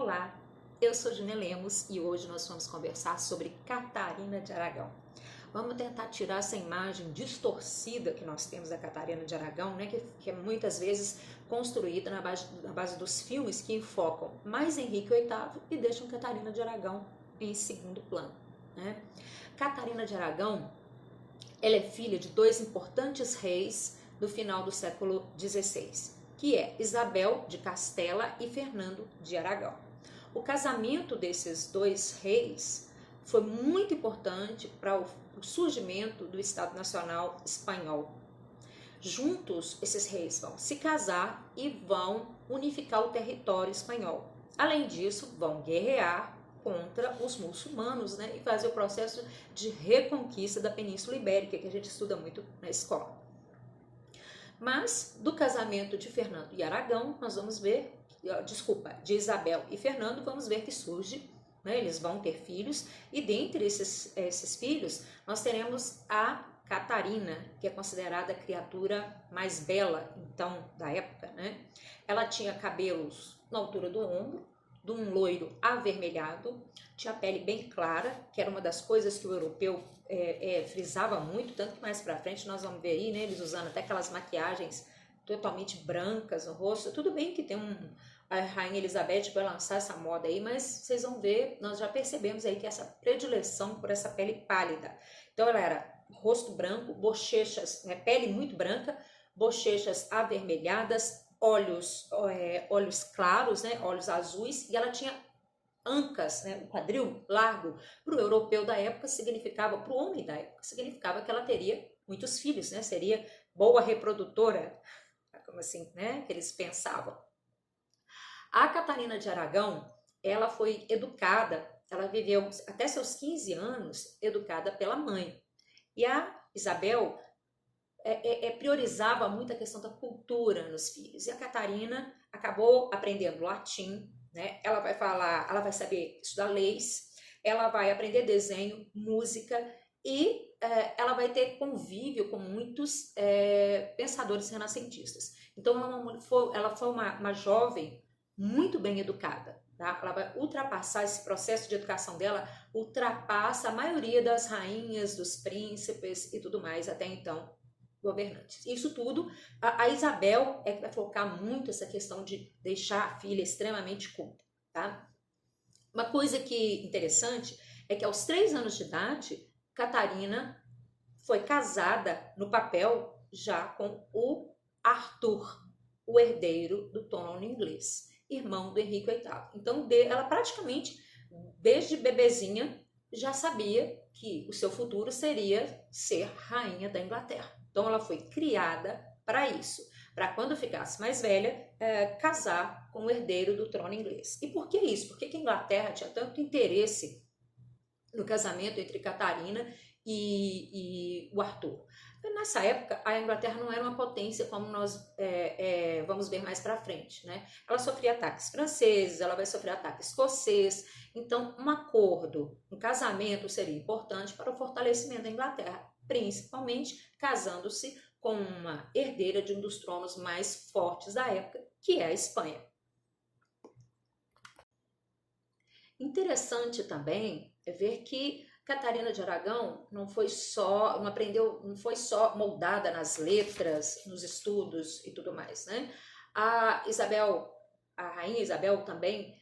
Olá, eu sou Júnia Lemos e hoje nós vamos conversar sobre Catarina de Aragão. Vamos tentar tirar essa imagem distorcida que nós temos da Catarina de Aragão, né, que é muitas vezes construída na base dos filmes que enfocam mais Henrique VIII e deixam Catarina de Aragão em segundo plano, né? Catarina de Aragão, ela é filha de dois importantes reis do final do século XVI, que é Isabel de Castela e Fernando de Aragão. O casamento desses dois reis foi muito importante para o surgimento do Estado Nacional Espanhol. Juntos, esses reis vão se casar e vão unificar o território espanhol. Além disso, vão guerrear contra os muçulmanos, né, e fazer o processo de reconquista da Península Ibérica, que a gente estuda muito na escola. Mas do casamento de Fernando e Aragão, nós vamos ver, de Isabel e Fernando, vamos ver que surge, né, eles vão ter filhos, e dentre esses filhos, nós teremos a Catarina, que é considerada a criatura mais bela, então, da época, né? Ela tinha cabelos na altura do ombro, de um loiro avermelhado, tinha a pele bem clara, que era uma das coisas que o europeu frisava muito, tanto que mais pra frente nós vamos ver aí, né, eles usando até aquelas maquiagens totalmente brancas no rosto. Tudo bem que tem a Rainha Elizabeth vai lançar essa moda aí, mas vocês vão ver, nós já percebemos aí que essa predileção por essa pele pálida. Então ela era rosto branco, bochechas, né, pele muito branca, bochechas avermelhadas, olhos claros, né, olhos azuis, e ela tinha ancas, né, o quadril largo. Para o europeu da época significava, para o homem da época, significava que ela teria muitos filhos, né, seria boa reprodutora, como assim, né, que eles pensavam. A Catarina de Aragão, ela foi educada, ela viveu até seus 15 anos educada pela mãe. E a Isabel priorizava muito a questão da cultura nos filhos. E a Catarina acabou aprendendo latim, né? Ela vai saber estudar leis, ela vai aprender desenho, música e ela vai ter convívio com muitos pensadores renascentistas. Então ela foi uma jovem muito bem educada. Tá? Ela vai ultrapassar esse processo de educação dela, ultrapassa a maioria das rainhas, dos príncipes e tudo mais até então governantes. Isso tudo, a Isabel é que vai focar muito essa questão de deixar a filha extremamente culta, tá? Uma coisa que interessante é que aos 3 anos de idade, Catarina foi casada no papel já com o Arthur, o herdeiro do trono inglês, irmão do Henrique VIII. Então, ela praticamente, desde bebezinha, já sabia que o seu futuro seria ser rainha da Inglaterra. Então, ela foi criada para isso, para quando ficasse mais velha, casar com o herdeiro do trono inglês. E por que isso? Por que a Inglaterra tinha tanto interesse no casamento entre Catarina e o Arthur? Nessa época, a Inglaterra não era uma potência como nós vamos ver mais para frente, né? Ela sofria ataques franceses, ela vai sofrer ataque escocês. Então, um acordo, um casamento seria importante para o fortalecimento da Inglaterra, principalmente casando-se com uma herdeira de um dos tronos mais fortes da época, que é a Espanha. Interessante também é ver que Catarina de Aragão não foi só moldada nas letras, nos estudos e tudo mais, né? A rainha Isabel também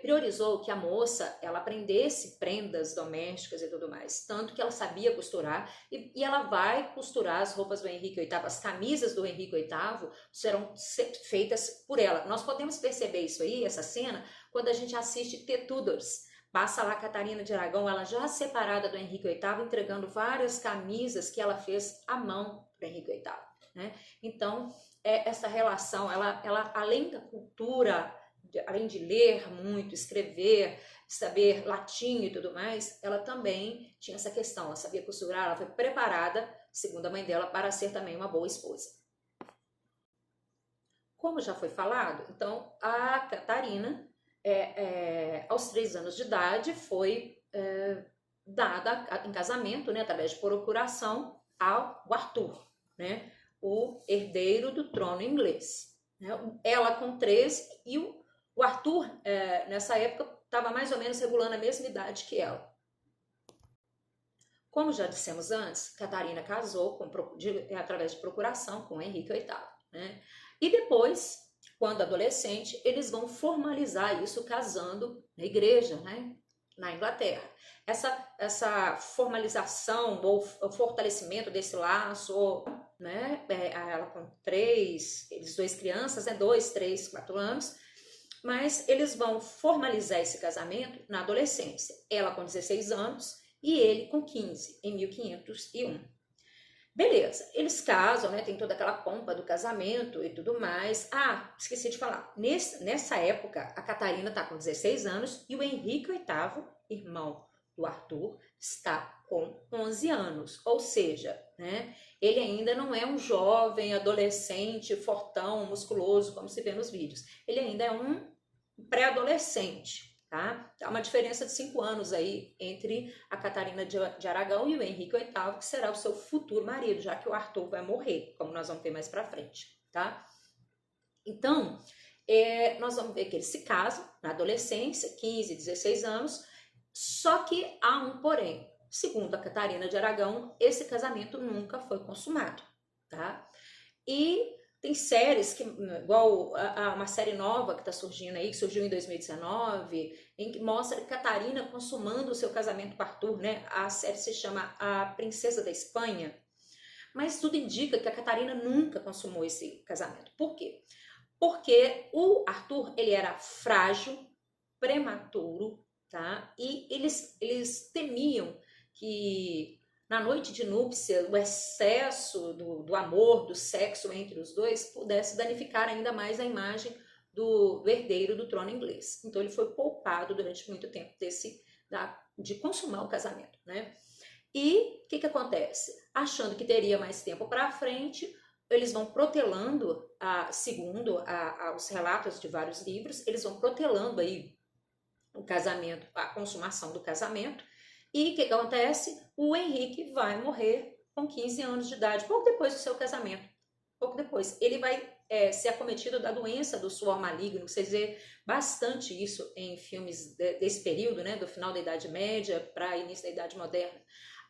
priorizou que a moça ela aprendesse prendas domésticas e tudo mais, tanto que ela sabia costurar e ela vai costurar as roupas do Henrique VIII, as camisas do Henrique VIII serão feitas por ela. Nós podemos perceber isso aí, essa cena, quando a gente assiste The Tudors. Passa lá a Catarina de Aragão, ela já separada do Henrique VIII, entregando várias camisas que ela fez à mão para Henrique VIII, né? Então, essa relação, ela além da cultura, além de ler muito, escrever, saber latim e tudo mais, ela também tinha essa questão, ela sabia costurar, ela foi preparada, segundo a mãe dela, para ser também uma boa esposa. Como já foi falado, então a Catarina, aos 3 anos de idade, foi dada em casamento, né, através de procuração, ao Arthur, né, o herdeiro do trono inglês. Né? Ela com 13 e O Arthur, nessa época, estava mais ou menos regulando a mesma idade que ela. Como já dissemos antes, Catarina casou através de procuração com Henrique VIII. Né? E depois, quando adolescente, eles vão formalizar isso casando na igreja, né? Na Inglaterra. Essa formalização ou fortalecimento desse laço, né? Ela com eles dois crianças, né? 2, 3, 4 anos, mas eles vão formalizar esse casamento na adolescência. Ela com 16 anos e ele com 15, em 1501. Beleza, eles casam, né? Tem toda aquela pompa do casamento e tudo mais. Ah, esqueci de falar. Nessa época, a Catarina está com 16 anos e o Henrique VIII, irmão do Arthur, está com 11 anos. Ou seja, né? Ele ainda não é um jovem, adolescente, fortão, musculoso, como se vê nos vídeos. Ele ainda é um pré-adolescente. Tá? Há uma diferença de 5 anos aí entre a Catarina de Aragão e o Henrique VIII, que será o seu futuro marido, já que o Arthur vai morrer, como nós vamos ver mais pra frente, tá? Então, nós vamos ver que eles se casam na adolescência, 15, 16 anos, só que há um porém. Segundo a Catarina de Aragão, esse casamento nunca foi consumado, tá? E tem séries, igual uma série nova que está surgindo aí, que surgiu em 2019, em que mostra Catarina consumando o seu casamento com Arthur, né? A série se chama A Princesa da Espanha. Mas tudo indica que a Catarina nunca consumou esse casamento. Por quê? Porque o Arthur, ele era frágil, prematuro, tá? E eles temiam que na noite de núpcia, o excesso do amor, do sexo entre os dois, pudesse danificar ainda mais a imagem do herdeiro do trono inglês. Então ele foi poupado durante muito tempo de consumar o casamento, né? E o que acontece? Achando que teria mais tempo para frente, eles vão protelando, segundo os relatos de vários livros, eles vão protelando aí o casamento, a consumação do casamento. E o que acontece? O Henrique vai morrer com 15 anos de idade, pouco depois do seu casamento. Pouco depois. Ele vai ser acometido da doença do suor maligno. Vocês vê bastante isso em filmes desse período, né, do final da Idade Média para início da Idade Moderna.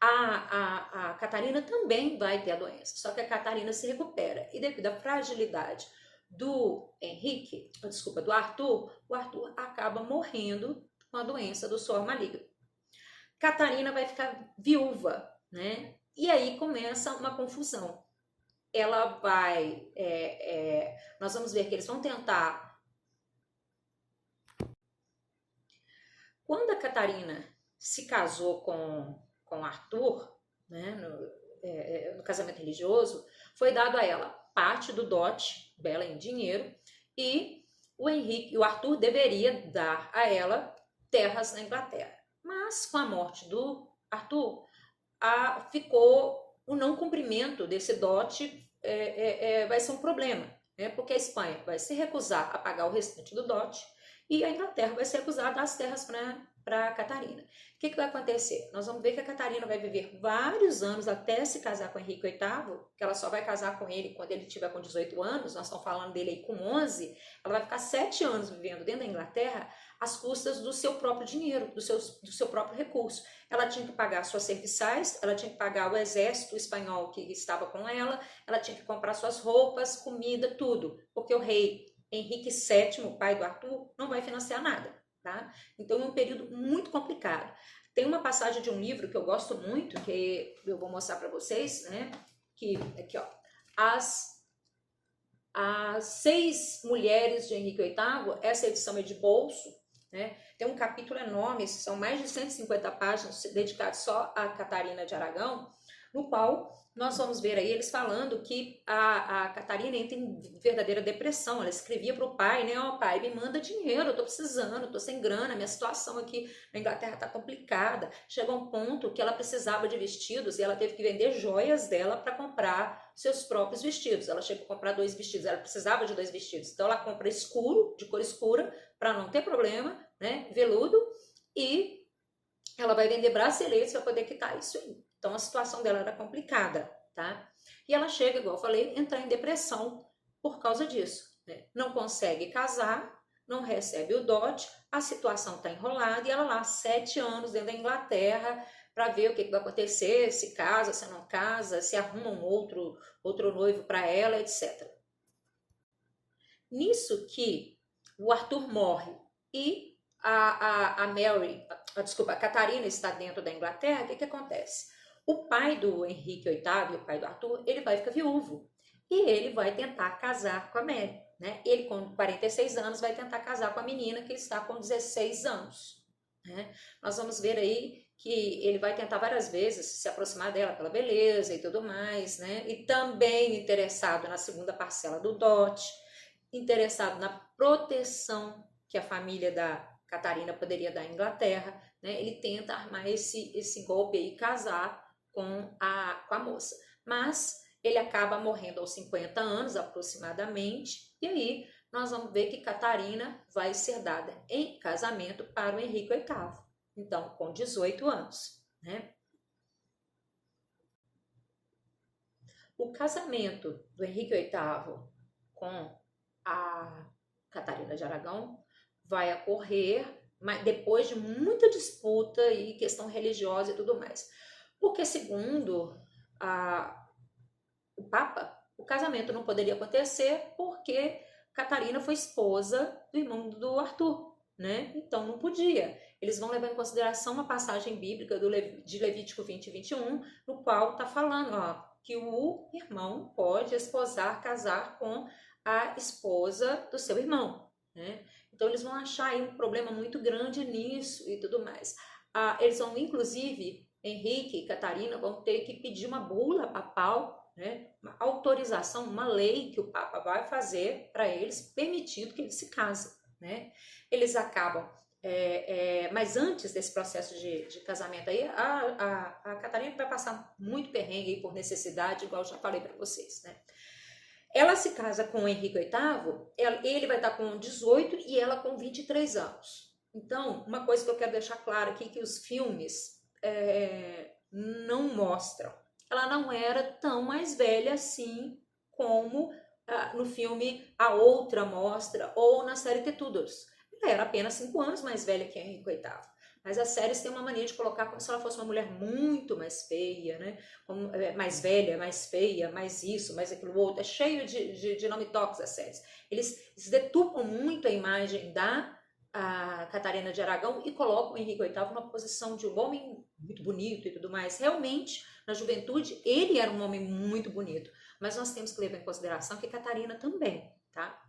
A Catarina também vai ter a doença, só que a Catarina se recupera. E devido à fragilidade do Arthur, o Arthur acaba morrendo com a doença do suor maligno. Catarina vai ficar viúva, né? E aí começa uma confusão. Ela vai... nós vamos ver que eles vão tentar... Quando a Catarina se casou com Arthur, né, no casamento religioso, foi dado a ela parte do dote dela em dinheiro e o Arthur deveria dar a ela terras na Inglaterra. Mas com a morte do Arthur, ficou o não cumprimento desse dote vai ser um problema, né? Porque a Espanha vai se recusar a pagar o restante do dote e a Inglaterra vai se recusar a dar as terras para Catarina. O que vai acontecer? Nós vamos ver que a Catarina vai viver vários anos até se casar com Henrique VIII, que ela só vai casar com ele quando ele tiver com 18 anos, nós estamos falando dele aí com 11, ela vai ficar 7 anos vivendo dentro da Inglaterra às custas do seu próprio dinheiro, do seu próprio recurso. Ela tinha que pagar suas serviçais, ela tinha que pagar o exército espanhol que estava com ela tinha que comprar suas roupas, comida, tudo, porque o rei Henrique VII, pai do Arthur, não vai financiar nada, tá? Então é um período muito complicado. Tem uma passagem de um livro que eu gosto muito, que eu vou mostrar para vocês, né? Que aqui, ó, as 6 mulheres de Henrique VIII, essa edição é de bolso, né? Tem um capítulo enorme, são mais de 150 páginas dedicadas só a Catarina de Aragão, no qual nós vamos ver aí eles falando que a Catarina entra em verdadeira depressão. Ela escrevia para o pai, né? Ó, pai, me manda dinheiro, eu tô precisando, tô sem grana, minha situação aqui na Inglaterra tá complicada. Chegou um ponto que ela precisava de vestidos e ela teve que vender joias dela para comprar seus próprios vestidos. Ela chegou a comprar 2 vestidos, ela precisava de 2 vestidos. Então ela compra escuro, de cor escura, para não ter problema, né? Veludo, e ela vai vender braceletes para poder quitar isso aí. Então a situação dela era complicada, tá? E ela chega, igual eu falei, entrar em depressão por causa disso, né? Não consegue casar, não recebe o dote, a situação está enrolada e ela lá 7 anos dentro da Inglaterra para ver o que vai acontecer, se casa, se não casa, se arruma um outro noivo para ela, etc. Nisso que o Arthur morre e a Mary, desculpa, a Catarina está dentro da Inglaterra, o que acontece? O pai do Henrique VIII, o pai do Arthur, ele vai ficar viúvo e ele vai tentar casar com a Mary, né? Ele com 46 anos vai tentar casar com a menina que está com 16 anos, né? Nós vamos ver aí que ele vai tentar várias vezes se aproximar dela pela beleza e tudo mais, né? E também interessado na segunda parcela do dote, interessado na proteção que a família da Catarina poderia dar à Inglaterra, né? Ele tenta armar esse golpe aí, casar com a moça. Mas ele acaba morrendo aos 50 anos aproximadamente, e aí nós vamos ver que Catarina vai ser dada em casamento para o Henrique VIII, então com 18 anos, né? O casamento do Henrique VIII com a Catarina de Aragão vai ocorrer depois de muita disputa e questão religiosa e tudo mais. Porque, segundo o Papa, o casamento não poderia acontecer porque Catarina foi esposa do irmão do Arthur, né? Então não podia. Eles vão levar em consideração uma passagem bíblica de Levítico 20 e 21, no qual está falando que o irmão pode casar com a esposa do seu irmão, né? Então eles vão achar aí um problema muito grande nisso e tudo mais. Eles vão, inclusive, Henrique e Catarina vão ter que pedir uma bula papal, né? Uma autorização, uma lei que o Papa vai fazer para eles, permitindo que eles se casem, né? Eles acabam, mas antes desse processo de casamento aí, a Catarina vai passar muito perrengue aí por necessidade, igual eu já falei para vocês, né? Ela se casa com o Henrique VIII, ele vai estar com 18 e ela com 23 anos. Então, uma coisa que eu quero deixar claro aqui, que os filmes não mostram. Ela não era tão mais velha assim como no filme A Outra mostra ou na série The Tudors. Ela era apenas 5 anos mais velha que Henrique VIII. Mas as séries têm uma mania de colocar como se ela fosse uma mulher muito mais feia, né? Mais velha, mais feia, mais isso, mais aquilo outro. É cheio de nome toques as séries. Eles deturpam muito a imagem da Catarina de Aragão e colocam o Henrique VIII numa posição de um homem muito bonito e tudo mais. Realmente, na juventude, ele era um homem muito bonito. Mas nós temos que levar em consideração que Catarina também, tá?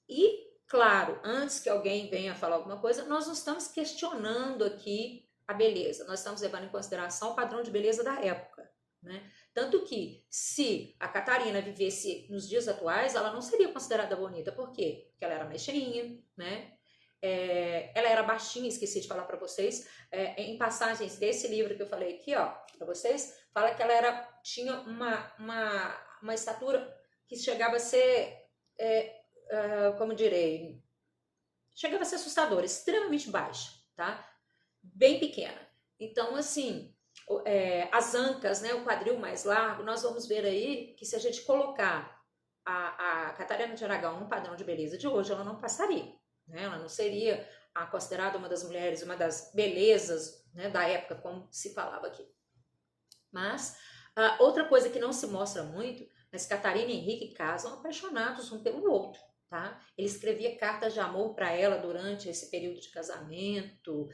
E claro, antes que alguém venha falar alguma coisa, nós não estamos questionando aqui a beleza, nós estamos levando em consideração o padrão de beleza da época, né? Tanto que, se a Catarina vivesse nos dias atuais, ela não seria considerada bonita. Por quê? Porque ela era mais cheinha, né? Ela era baixinha, esqueci de falar para vocês, em passagens desse livro que eu falei aqui, ó, para vocês, fala que ela tinha uma estatura que chegava a ser... como direi, chegava a ser assustadora, extremamente baixa, tá? Bem pequena. Então, assim, as ancas, né, o quadril mais largo, nós vamos ver aí que se a gente colocar a Catarina de Aragão no padrão de beleza de hoje, ela não passaria, né? Ela não seria considerada uma das mulheres, uma das belezas, né, da época, como se falava aqui. Mas, outra coisa que não se mostra muito, mas Catarina e Henrique casam apaixonados um pelo outro. Tá? Ele escrevia cartas de amor para ela durante esse período de casamento,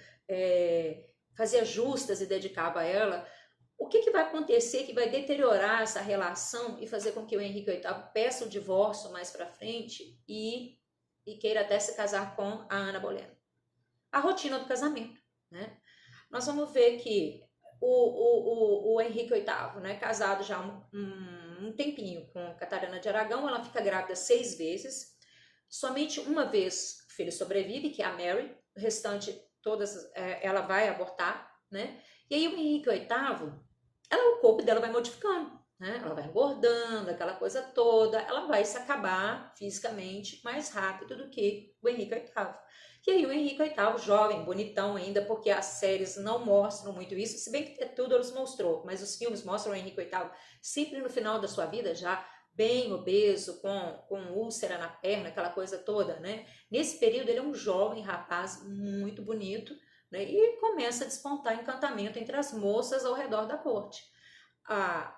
fazia justas e dedicava a ela. O que vai acontecer que vai deteriorar essa relação e fazer com que o Henrique VIII peça o divórcio mais para frente e queira até se casar com a Ana Bolena? A rotina do casamento, né? Nós vamos ver que o Henrique VIII, né, casado já um tempinho com Catarina de Aragão, ela fica grávida 6 vezes. Somente uma vez o filho sobrevive, que é a Mary, o restante todas ela vai abortar, né? E aí o Henrique VIII, o corpo dela vai modificando, né? Ela vai engordando, aquela coisa toda, ela vai se acabar fisicamente mais rápido do que o Henrique VIII. E aí o Henrique VIII, jovem, bonitão ainda, porque as séries não mostram muito isso, se bem que tudo eles mostrou, mas os filmes mostram o Henrique VIII sempre no final da sua vida, já bem obeso, com úlcera na perna, aquela coisa toda, né? Nesse período ele é um jovem rapaz muito bonito, né? E começa a despontar encantamento entre as moças ao redor da corte. A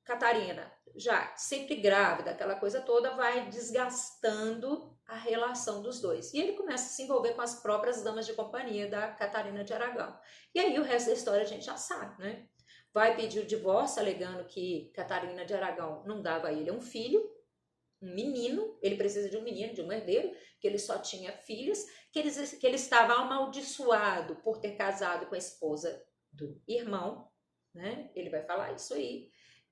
Catarina, já sempre grávida, aquela coisa toda, vai desgastando a relação dos dois. E ele começa a se envolver com as próprias damas de companhia da Catarina de Aragão. E aí o resto da história a gente já sabe, né? Vai pedir o divórcio, alegando que Catarina de Aragão não dava a ele um filho, um menino, ele precisa de um menino, de um herdeiro, que ele só tinha filhas, que ele estava amaldiçoado por ter casado com a esposa do irmão, né? Ele vai falar isso aí.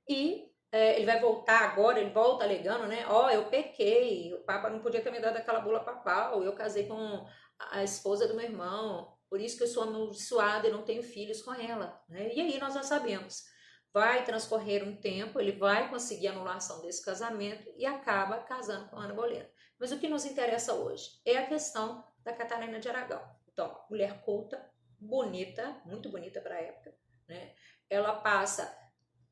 E ele vai voltar agora, ele volta alegando, né? Ó, eu pequei, o Papa não podia ter me dado aquela bula papal, eu casei com a esposa do meu irmão, por isso que eu sou amaldiçoada e não tenho filhos com ela, né? E aí nós já sabemos. Vai transcorrer um tempo, ele vai conseguir a anulação desse casamento e acaba casando com Ana Bolena. Mas o que nos interessa hoje é a questão da Catarina de Aragão. Então, mulher culta, bonita, muito bonita para a época, né? Ela passa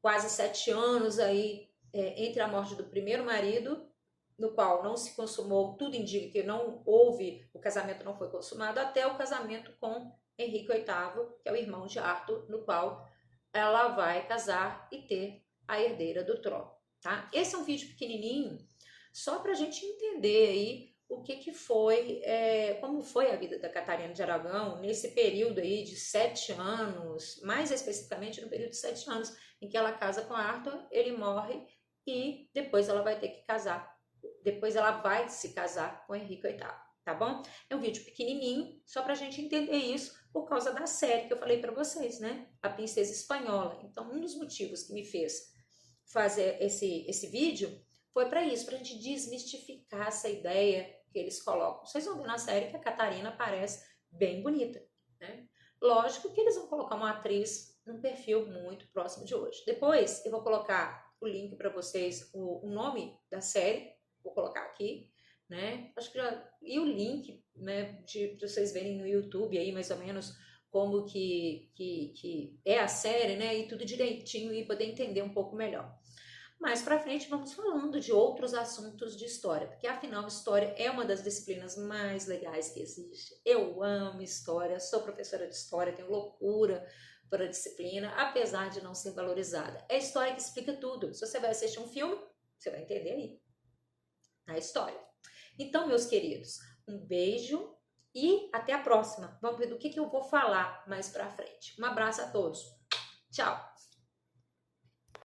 quase 7 anos aí entre a morte do primeiro marido, no qual não se consumou, tudo indica que não houve, o casamento não foi consumado, até o casamento com Henrique VIII, que é o irmão de Arthur, no qual ela vai casar e ter a herdeira do trono, tá? Esse é um vídeo pequenininho, só para a gente entender aí o que foi, como foi a vida da Catarina de Aragão nesse período aí de 7 anos, mais especificamente no período de 7 anos, em que ela casa com Arthur, ele morre e depois ela vai ter que casar, depois ela vai se casar com Henrique VIII, tá bom? É um vídeo pequenininho, só pra gente entender isso, por causa da série que eu falei pra vocês, né? A Princesa Espanhola. Então, um dos motivos que me fez fazer esse vídeo foi para isso, pra gente desmistificar essa ideia que eles colocam. Vocês vão ver na série que a Catarina parece bem bonita, né? Lógico que eles vão colocar uma atriz num perfil muito próximo de hoje. Depois eu vou colocar o link para vocês, o nome da série, vou colocar aqui, né? Acho que e o link, né, de vocês verem no YouTube aí mais ou menos como que é a série, né? E tudo direitinho e poder entender um pouco melhor. Mais para frente vamos falando de outros assuntos de história, porque afinal história é uma das disciplinas mais legais que existe. Eu amo história, sou professora de história, tenho loucura por a disciplina, apesar de não ser valorizada. É a história que explica tudo. Se você vai assistir um filme, você vai entender aí a história. Então, meus queridos, um beijo e até a próxima. Vamos ver do que eu vou falar mais para frente. Um abraço a todos. Tchau!